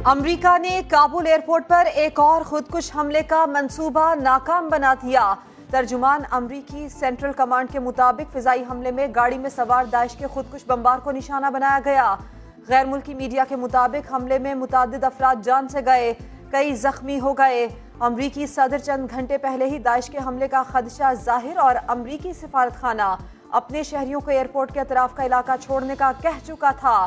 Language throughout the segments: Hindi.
अमेरिका ने काबुल एयरपोर्ट पर एक और खुदकुश हमले का मंसूबा नाकाम बना दिया। तर्जुमान अमरीकी सेंट्रल कमांड के मुताबिक फिजाई हमले में गाड़ी में सवार दाइश के खुदकुश बमबार को निशाना बनाया गया। गैर मुल्की मीडिया के मुताबिक हमले में मुतादिद अफराद जान से गए, कई जख्मी हो गए। अमरीकी सदर चंद घंटे पहले ही दाइश के हमले का खदशा जाहिर और अमरीकी सिफारत खाना अपने शहरियों को एयरपोर्ट के अतराफ का इलाका छोड़ने का कह चुका था।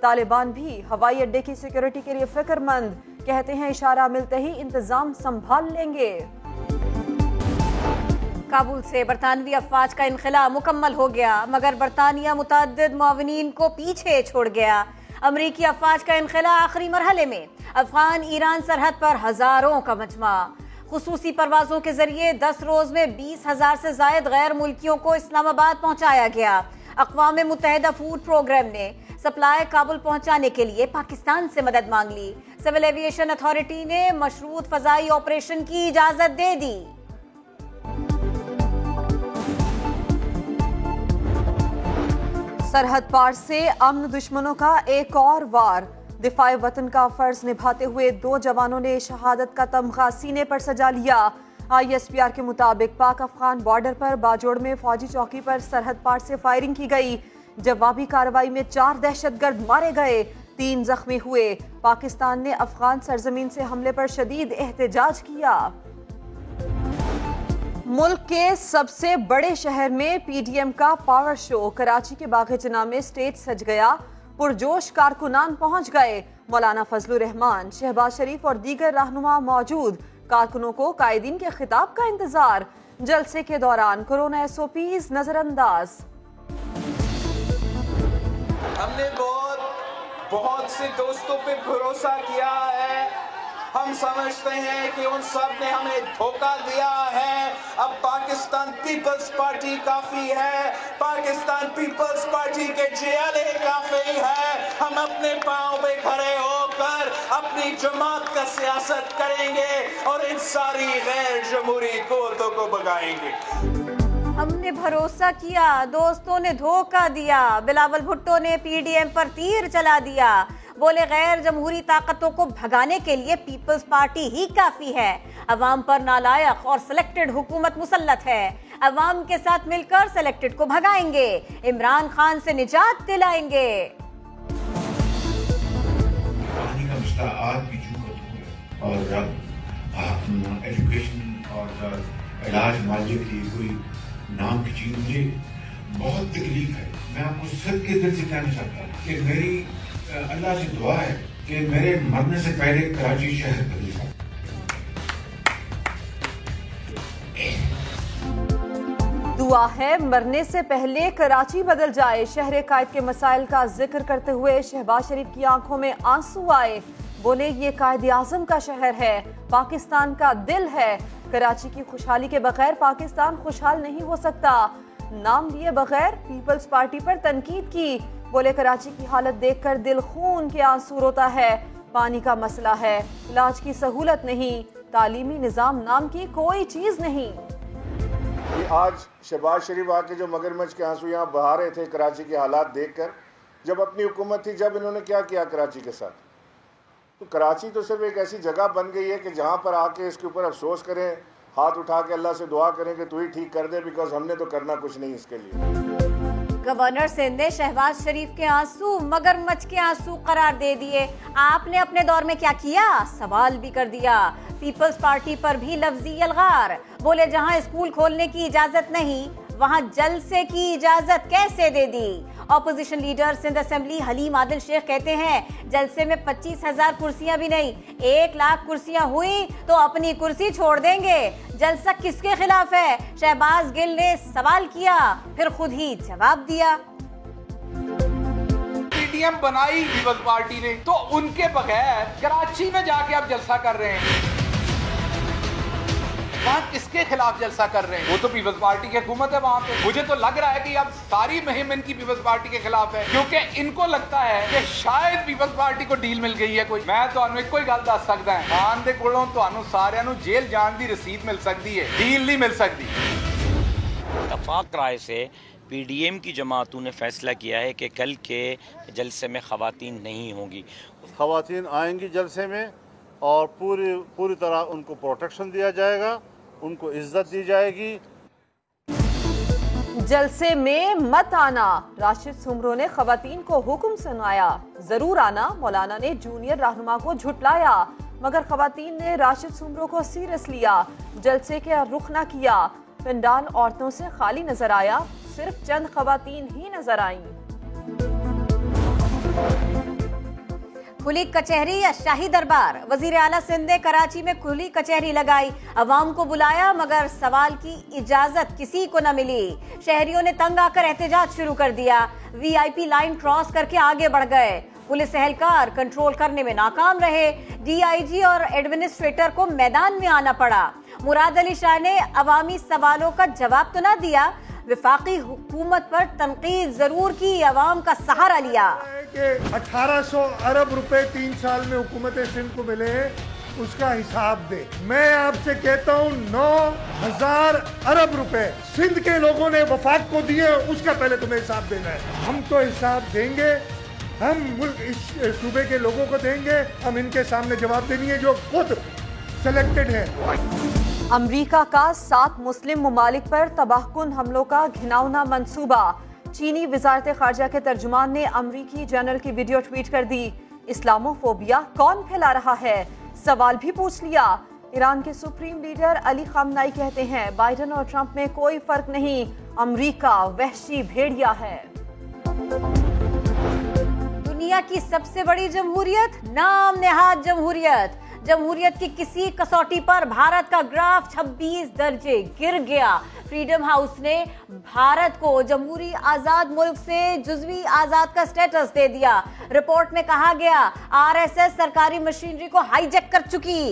तालिबान भी हवाई अड्डे की सिक्योरिटी के लिए फिक्रमंद, कहते हैं इशारा मिलते ही इंतजाम संभाल लेंगे। काबुल से बरतानवी अफवाज का इनखला मुकम्मल हो गया, मगर बरतानिया मुतअद्दिद मुआविनीन को पीछे छोड़ गया। अमरीकी अफवाज का इनखला आखिरी मरहले में। अफगान ईरान सरहद पर हजारों का मजमा। खुसूसी परवाजों के जरिए 10 रोज में 20,000 से जायद गैर मुल्कियों को इस्लामाबाद पहुंचाया गया। अक़वाम मुत्तहिदा फूड प्रोग्राम ने सप्लाई काबुल पहुंचाने के लिए पाकिस्तान से मदद मांग ली। सिविल एविएशन अथॉरिटी ने मशरूत फजाई ऑपरेशन की इजाजत दे दी। सरहद पार से अमन दुश्मनों का एक और वार। दिफाए वतन का फर्ज निभाते हुए 2 जवानों ने शहादत का तमगा सीने पर सजा लिया। ISPR के मुताबिक पाक अफगान बॉर्डर पर बाजोड़ में फौजी चौकी पर सरहद पार से फायरिंग की गई। जवाबी कार्रवाई में 4 दहशतगर्द मारे गए, 3 जख्मी हुए। पाकिस्तान ने अफगान सरजमीन से हमले पर शदीद एहतजाज किया। मुल्क के सबसे बड़े शहर में PDM का पावर शो। कराची के बाग-ए-जनां में स्टेज सज गया, पुरजोश कारकुनान पहुंच गए। मौलाना फजलुर रहमान, शहबाज शरीफ और दीगर रहनुमा मौजूद। कारकुनों को कायदीन के खिताब का इंतजार। जलसे के दौरान कोरोना SOPs नजरअंदाज। हमने बहुत से दोस्तों पे भरोसा किया है। हम समझते हैं कि उन सब ने हमें धोखा दिया है। अब पाकिस्तान पीपल्स पार्टी काफी है, पाकिस्तान पीपल्स पार्टी के GLA काफी है। हम अपने पांव पे खड़े होकर अपनी जमात का सियासत करेंगे और इन सारी गैर जमहूरी कुव्वतों को भगाएंगे। हमने भरोसा किया, दोस्तों ने धोखा दिया। बिलावल भुट्टो ने PDM पर तीर चला दिया। बोले गैर जमहूरी ताकतों को भगाने के लिए पीपल्स पार्टी ही काफी है। अवाम पर नालायक और सिलेक्टेड हुकूमत मुसल्लत है। अवाम के साथ मिलकर सिलेक्टेड को भगाएंगे, इमरान खान से निजात दिलाएंगे। पानी का मसला आज भी और एजुकेशन और इलाज मुआवजे के लिए कोई नाम की चीज मुझे बहुत तकलीफ है। मैं आपको सच के दिल से कहना चाहता हूँ कि मेरी अल्लाह से दुआ है कि मेरे मरने से पहले कराची शहर बदल जाए। दुआ है मरने से पहले कराची बदल जाए। शहर कायद के मसाइल का जिक्र करते हुए शहबाज शरीफ की आंखों में आंसू आए। बोले ये कायद आजम का शहर है, पाकिस्तान का दिल है। कराची की खुशहाली के बगैर पाकिस्तान खुशहाल नहीं हो सकता। नाम लिए बगैर पीपल्स पार्टी पर तनकीद की। बोले कराची की हालत देखकर दिल खून के आंसू रोता है। पानी का मसला है, इलाज की सहूलत नहीं, तालीमी निजाम नाम की कोई चीज नहीं। आज शहबाज शरीफ आके जो मगरमच्छ के आंसू यहाँ बहा रहे थे कराची के हालात देखकर, जब अपनी हुकूमत थी, जब इन्होंने क्या किया कराची के साथ। तो कराची तो सिर्फ एक ऐसी जगह बन गई है कि जहाँ पर आके इसके ऊपर अफसोस करें, हाथ उठा के अल्लाह से दुआ करें कि तू ही ठीक कर दे, बिकॉज हमने तो करना कुछ नहीं इसके लिए। गवर्नर सिंध ने शहबाज शरीफ के आंसू मगरमच्छ के आंसू करार दे दिए। आपने अपने दौर में क्या किया, सवाल भी कर दिया। पीपल्स पार्टी पर भी लफ्जी अलगार। बोले जहां स्कूल खोलने की इजाजत नहीं, वहां जलसे की इजाजत कैसे दे दी। Opposition leader Sindh assembly Haleem Adil Sheikh कहते हैं जलसे में 25,000 कुर्सियां भी नहीं, 1 लाख कुर्सियां हुई तो अपनी कुर्सी छोड़ देंगे। जलसा किसके खिलाफ है, शहबाज गिल ने सवाल किया, फिर खुद ही जवाब दिया। PDM बनाई पीपल्स पार्टी ने, तो उनके बगैर कराची में जाके आप जलसा कर रहे हैं। वहाँ किसके खिलाफ जलसा कर रहे हैं? वो तो पीपल्स पार्टी की हुकूमत है वहाँ पे। मुझे तो लग रहा है कि अब सारी मुहिम इनकी पीपल्स पार्टी के खिलाफ है, क्योंकि इनको लगता है कि शायद पीपल्स पार्टी को डील मिल गई है कोई। मैं तो कोई गल दस सकता है, खान दे कोलों तो सारिਆਂ ਨੂੰ जेल जान की रसीद मिल सकती है, डील नहीं मिल सकती। इतफाक राय से PDM की जमातों ने फैसला किया है कि कल के जलसे में ख़वातीन नहीं होंगी। ख़वातीन आएंगी जलसे में और पूरी तरह उनको प्रोटेक्शन दिया जाएगा, उनको इज्जत दी जाएगी। जलसे में मत आना, राशिद सुमरो ने खवातीन को हुक्म सुनाया। जरूर आना, मौलाना ने जूनियर रहनुमा को झुटलाया, मगर खवातीन ने राशिद सुमरो को सीरियस लिया। जलसे के रुख न किया। पंडाल औरतों से खाली नजर आया, सिर्फ चंद खवातीन ही नजर आईं। खुली कचहरी या शाही दरबार, वजीर आला सिंध ने कराची में खुली कचहरी लगाई। अवाम को बुलाया मगर सवाल की इजाजत किसी को न मिली। शहरियों ने तंग आकर एहतजाज शुरू कर दिया। VIP लाइन क्रॉस करके आगे बढ़ गए। पुलिस एहलकार कंट्रोल करने में नाकाम रहे। DIG और एडमिनिस्ट्रेटर को मैदान में आना पड़ा। मुराद अली शाह ने अवामी सवालों का जवाब तो न दिया, विफाकी हुकूमत पर तनकीद जरूर की, अवाम का सहारा लिया। 1800 अरब रुपए 3 साल में हुकूमत सिंध को मिले हैं, उसका हिसाब दे। मैं आपसे कहता हूँ 9000 अरब रुपए सिंध के लोगों ने वफाक को दिए, उसका पहले तुम्हें हिसाब देना है। हम तो हिसाब देंगे, हम मुल्क इस सूबे के लोगों को देंगे, हम इनके सामने जवाब देनी है जो खुद सिलेक्टेड है। अमरीका का 7 मुस्लिम ममालिक पर तबाहकुन हमलों का घिनौना मंसूबा। चीनी वजारत खारजा के तर्जुमान ने अमरीकी जनरल की वीडियो ट्वीट कर दी। इस्लामोफोबिया कौन फैला रहा है, सवाल भी पूछ लिया। ईरान के सुप्रीम लीडर अली खामनाई कहते हैं बाइडेन और ट्रंप में कोई फर्क नहीं, अमरीका वहशी भेड़िया है। दुनिया की सबसे बड़ी जमहूरियत, नाम नेहाद जमहूरियत। जमहूरियत की किसी कसौटी पर भारत का ग्राफ 26 दर्जे गिर गया। फ्रीडम हाउस ने भारत को जमहूरी आजाद मुल्क से जुज़वी आजाद का स्टेटस दे दिया। रिपोर्ट में कहा गया RSS सरकारी मशीनरी को हाईजैक कर चुकी।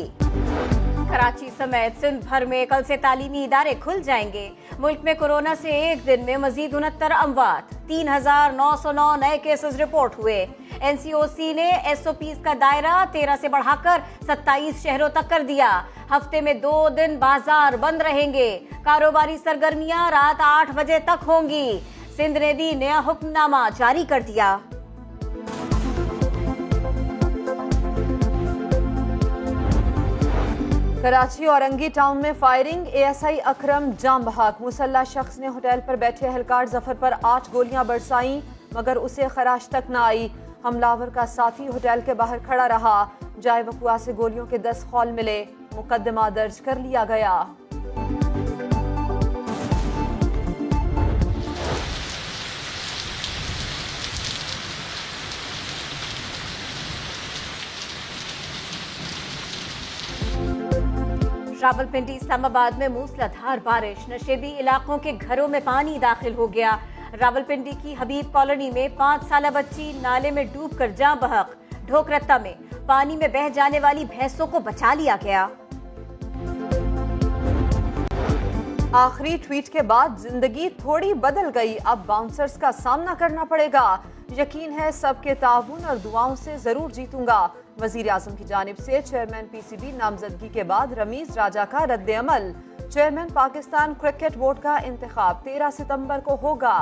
कराची समेत सिंध भर में कल से तालीमी इदारे खुल जाएंगे। मुल्क में कोरोना से एक दिन में मजीद 69 अमवात, 3909 नए केसेस रिपोर्ट हुए। NCOC ने SOPs का दायरा 13 से बढ़ाकर 27 शहरों तक कर दिया। हफ्ते में 2 दिन बाजार बंद रहेंगे। कारोबारी सरगर्मियां रात 8 बजे तक होंगी। सिंध ने भी नया हुक्मनामा जारी कर दिया। कराची औरंगी टाउन में फायरिंग, ASI अकरम जाम बहक। मुसल्ला शख्स ने होटल पर बैठे एहलकार जफर पर 8 गोलियां बरसाईं, मगर उसे खराश तक न आई। हमलावर का साथी होटल के बाहर खड़ा रहा। जाए वकुआ से गोलियों के 10 खौल मिले। मुकदमा दर्ज कर लिया गया। रावलपिंडी इस्लामाबाद में मूसलाधार बारिश, नशेबी इलाकों के घरों में पानी दाखिल हो गया। रावलपिंडी की हबीब कॉलोनी में 5 साला बच्ची नाले में डूबकर जान बहक। ढोकरत्ता में पानी में बह जाने वाली भैंसों को बचा लिया गया। आखिरी ट्वीट के बाद जिंदगी थोड़ी बदल गई, अब बाउंसर्स का सामना करना पड़ेगा। यकीन है सबके ताउन और दुआओं से जरूर जीतूंगा। वजीर आजम की जानिब से चेयरमैन PCB नामजदगी के बाद रमीज राजा का रद्द अमल। चेयरमैन पाकिस्तान क्रिकेट बोर्ड का इंतखाब 13 सितंबर को होगा।